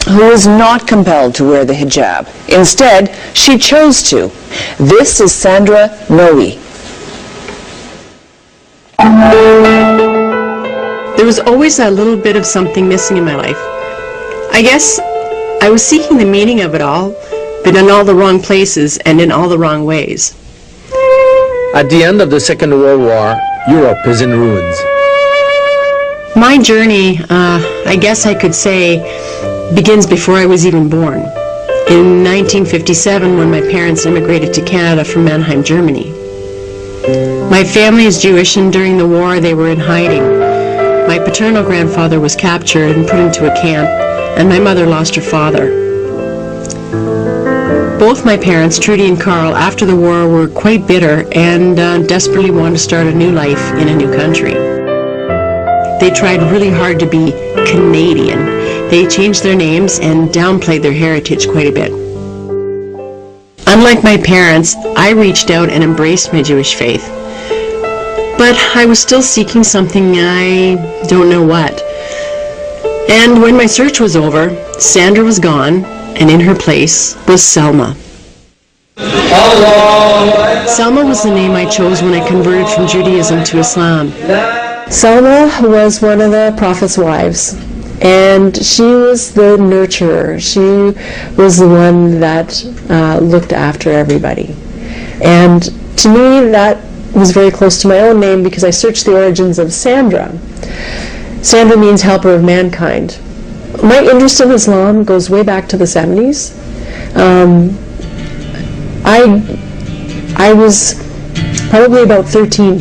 who was not compelled to wear the hijab. Instead, she chose to. This is Sandra Noe. There was always a little bit of something missing in my life. I guess I was seeking the meaning of it all, but in all the wrong places and in all the wrong ways. At the end of the Second World War, Europe is in ruins. My journey, I guess I could say, begins before I was even born. In 1957, when my parents immigrated to Canada from Mannheim, Germany. My family is Jewish, and during the war they were in hiding. My paternal grandfather was captured and put into a camp, and my mother lost her father. Both my parents, Trudy and Carl, after the war were quite bitter and desperately wanted to start a new life in a new country. They tried really hard to be Canadian. They changed their names and downplayed their heritage quite a bit. Unlike my parents, I reached out and embraced my Jewish faith. But I was still seeking something, I don't know what. And when my search was over, Sandra was gone, and in her place was Selma. Selma was the name I chose when I converted from Judaism to Islam. Selma was one of the Prophet's wives, and she was the nurturer. She was the one that looked after everybody. And to me, that was very close to my own name because I searched the origins of Sandra. Sandra means helper of mankind. My interest in Islam goes way back to the 70s. I was probably about 13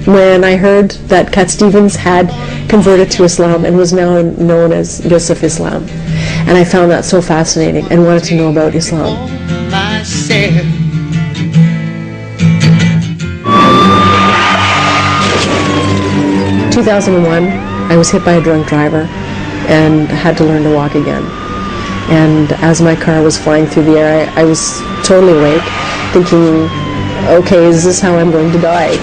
when I heard that Cat Stevens had converted to Islam and was now known as Yusuf Islam. And I found that so fascinating and wanted to know about Islam. 2001, I was hit by a drunk driver and had to learn to walk again. And as my car was flying through the air, I was totally awake, thinking, okay, is this how I'm going to die?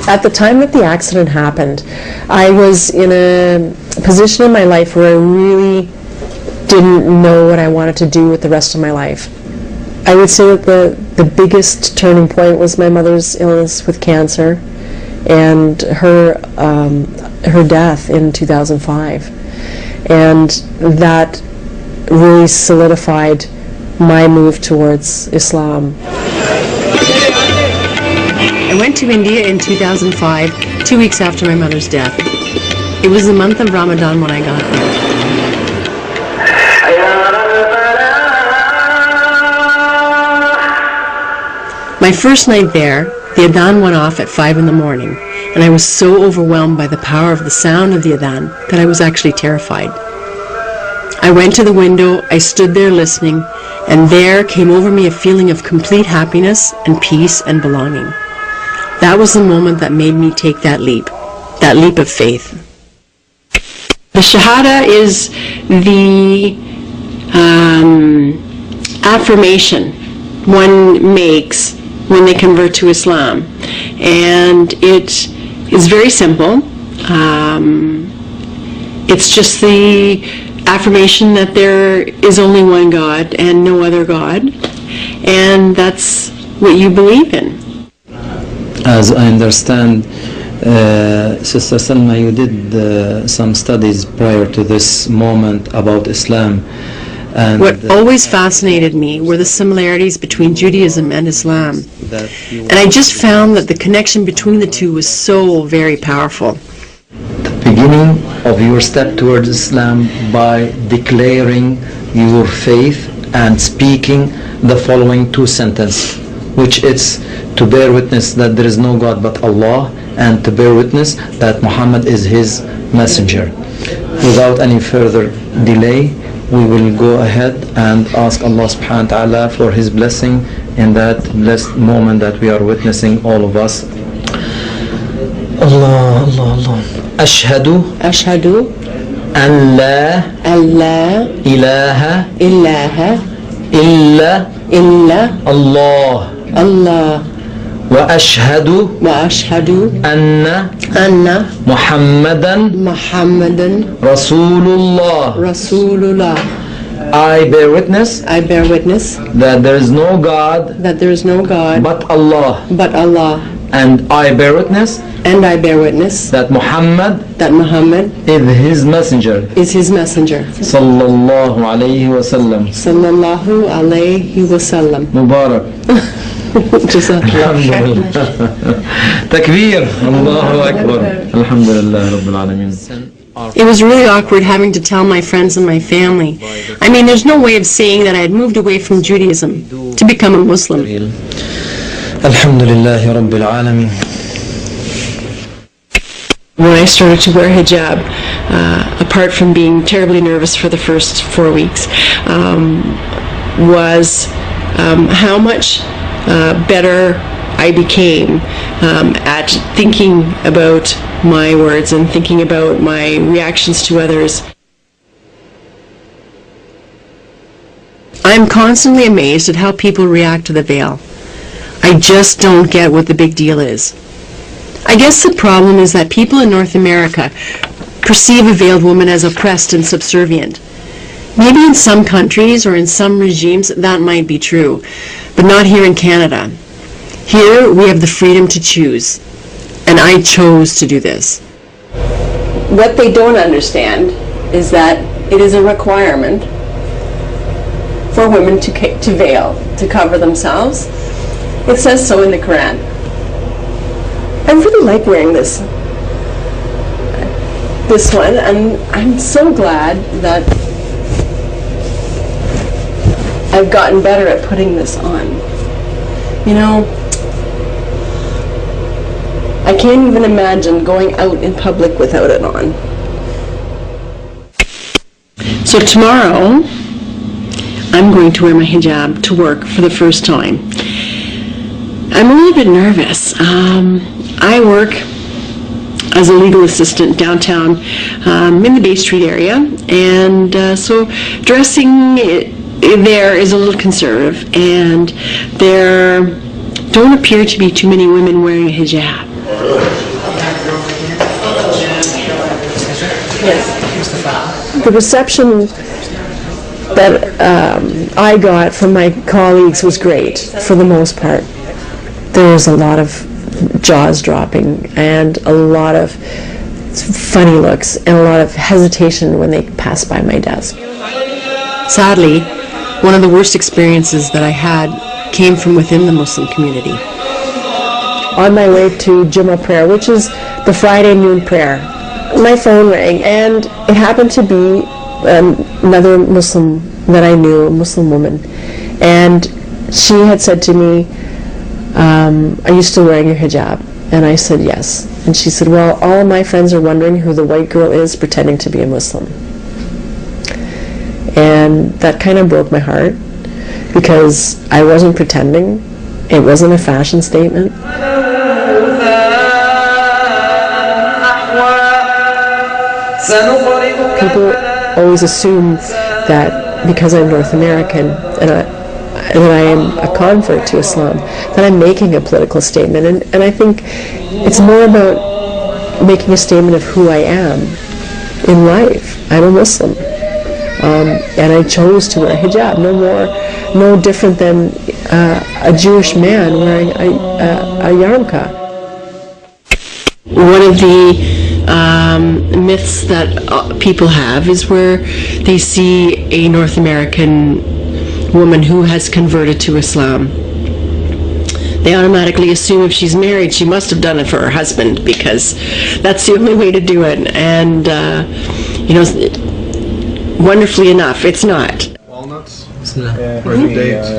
At the time that the accident happened, I was in a position in my life where I really didn't know what I wanted to do with the rest of my life. I would say that the biggest turning point was my mother's illness with cancer and her death in 2005. And that really solidified my move towards Islam. I went to India in 2005, 2 weeks after my mother's death. It was the month of Ramadan when I got there. My first night there, the adhan went off at 5 in the morning, and I was so overwhelmed by the power of the sound of the adhan that I was actually terrified. I went to the window, I stood there listening, and there came over me a feeling of complete happiness and peace and belonging. That was the moment that made me take that leap of faith. The Shahada is the affirmation one makes when they convert to Islam. And it is very simple. It's just the affirmation that there is only one God and no other God. And that's what you believe in. As I understand, Sister Selma, you did some studies prior to this moment about Islam. And what always fascinated me were the similarities between Judaism and Islam. And I just found that the connection between the two was so very powerful. The beginning of your step towards Islam by declaring your faith and speaking the following two sentences, which is to bear witness that there is no God but Allah, and to bear witness that Muhammad is his messenger. Without any further delay, we will go ahead and ask Allah subhanahu wa ta'ala for his blessing in that blessed moment that we are witnessing, all of us. Allah, Allah, Allah. Ashhadu an la ilaha illa Allah wa ashhadu anna Muhammadan Rasulullah. I bear witness I bear witness that there is no God that there is no God but Allah, but Allah, and I bear witness and I bear witness that Muhammad that Muhammad is his messenger. is his messenger. Sallallahu alayhi wa sallam. Sallallahu alayhi wa sallam. Mubarak. Alhamdulillah. Takbir. Allahu Akbar. Alhamdulillah Rabbil Alameen. It was really awkward having to tell my friends and my family. I mean, there's no way of saying that I had moved away from Judaism to become a Muslim. Alhamdulillah Rabbil Alameen. When I started to wear hijab, apart from being terribly nervous for the first 4 weeks, was how much better I became at thinking about my words and thinking about my reactions to others. I'm constantly amazed at how people react to the veil. I just don't get what the big deal is. I guess the problem is that people in North America perceive a veiled woman as oppressed and subservient. Maybe in some countries or in some regimes that might be true, but not here in Canada. Here we have the freedom to choose, and I chose to do this. What they don't understand is that it is a requirement for women to veil, to cover themselves. It says so in the Quran. I really like wearing this one, and I'm so glad that I've gotten better at putting this on. You know, I can't even imagine going out in public without it on. So tomorrow, I'm going to wear my hijab to work for the first time. I'm a little bit nervous. I work as a legal assistant downtown in the Bay Street area, and so dressing there is a little conservative, and there don't appear to be too many women wearing a hijab. Yes. The reception that I got from my colleagues was great for the most part. There was a lot of jaws dropping and a lot of funny looks and a lot of hesitation when they passed by my desk. Sadly, one of the worst experiences that I had came from within the Muslim community. On my way to Jummah prayer, which is the Friday noon prayer, my phone rang, and it happened to be another Muslim that I knew, a Muslim woman, and she had said to me, "Are you still wearing your hijab?" And I said yes. And she said, "Well, all my friends are wondering who the white girl is pretending to be a Muslim." And that kind of broke my heart, because I wasn't pretending. It wasn't a fashion statement. People always assume that because I'm North American and I am a convert to Islam, that I'm making a political statement. And I think it's more about making a statement of who I am in life. I'm a Muslim. And I chose to wear a hijab, no different than a Jewish man wearing a yarmulke. One of the myths that people have is where they see a North American woman who has converted to Islam. They automatically assume if she's married, she must have done it for her husband, because that's the only way to do it. And, wonderfully enough, it's not. Walnuts? Yeah. Or the dates?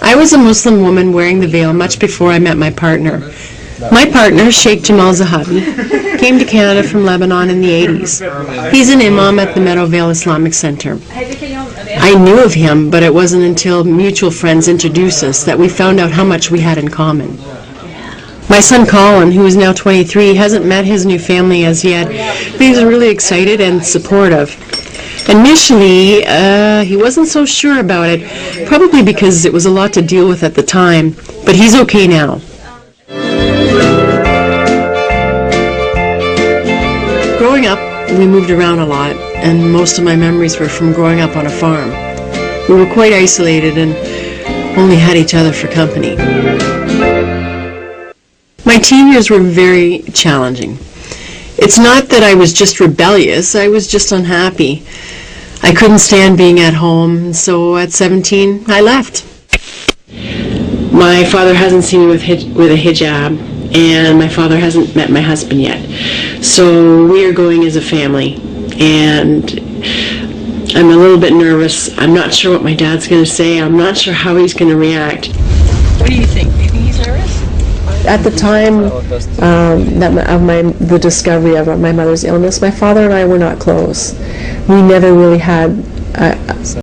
I was a Muslim woman wearing the veil much before I met my partner. My partner, Sheikh Jamal Zahabi, came to Canada from Lebanon in the 80s. He's an imam at the Meadowvale Islamic Center. I knew of him, but it wasn't until mutual friends introduced us that we found out how much we had in common. My son Colin, who is now 23, hasn't met his new family as yet, but he's really excited and supportive. Initially, he wasn't so sure about it, probably because it was a lot to deal with at the time, but he's okay now. Growing up, we moved around a lot, and most of my memories were from growing up on a farm. We were quite isolated and only had each other for company. My teen years were very challenging. It's not that I was just rebellious, I was just unhappy. I couldn't stand being at home, so at 17, I left. My father hasn't seen me with a hijab, and my father hasn't met my husband yet. So we are going as a family, and I'm a little bit nervous. I'm not sure what my dad's going to say. I'm not sure how he's going to react. What do you think? Do you think he's nervous? At the time of the discovery of my mother's illness, my father and I were not close. We never really had